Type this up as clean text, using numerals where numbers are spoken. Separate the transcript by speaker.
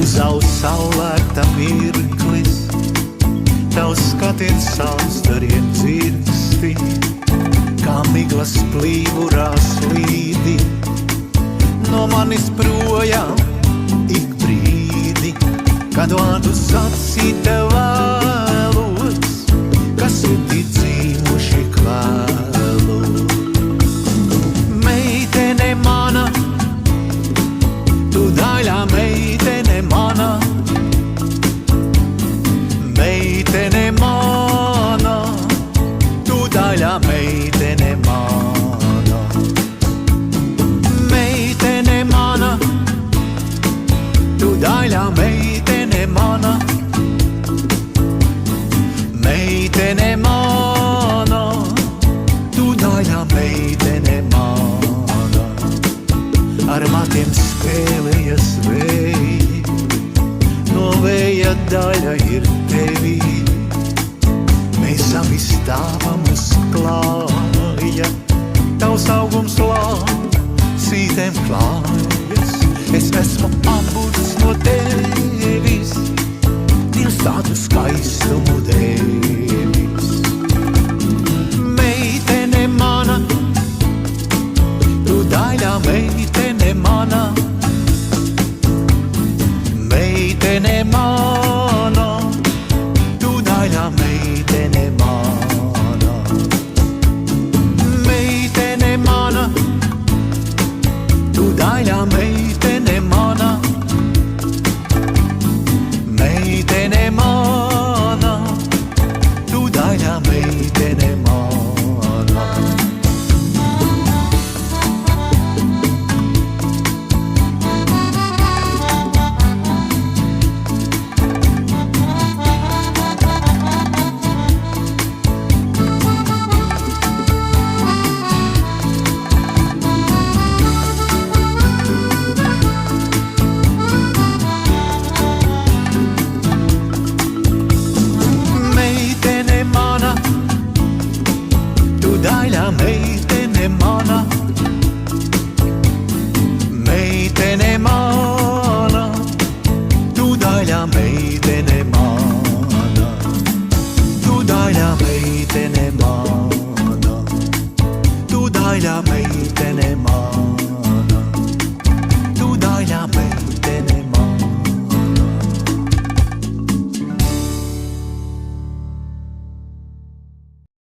Speaker 1: Zaus saulēkta mirklis, tavs skatiens savstariem dzirksti, kā miglas plīvurās līdi, no manis projām ik brīdi, kad vārdus sacīta vēlos, kas sirdī dzīvoši kvēlu. Meitene mana, tu daļā meitene mana, meitene mana, tu daļā meitene mana. Meitene mana, tu daļā meitene mana, meitene mana, tu daļā meitene mana. Ar matiem spēlējas vēji, no vēja daļa ir tevī. Mēs abi stāvam uz klāja, tavs augums lācītēm klājas. Es esmu apburts no tevis, Dievs tādu skaistumu devis. Meitene mana, tu daļā meitene mana, meitene mana, tu daļā meitene mana. Meitene mana, tu daļā meitene mana, meitene mana, tu daļā meitene mana. Meitene mana, tu daļā meitene mana, meitene mana, tu daļā meitene mana, tu daļā meitene mana, tu daļā meitene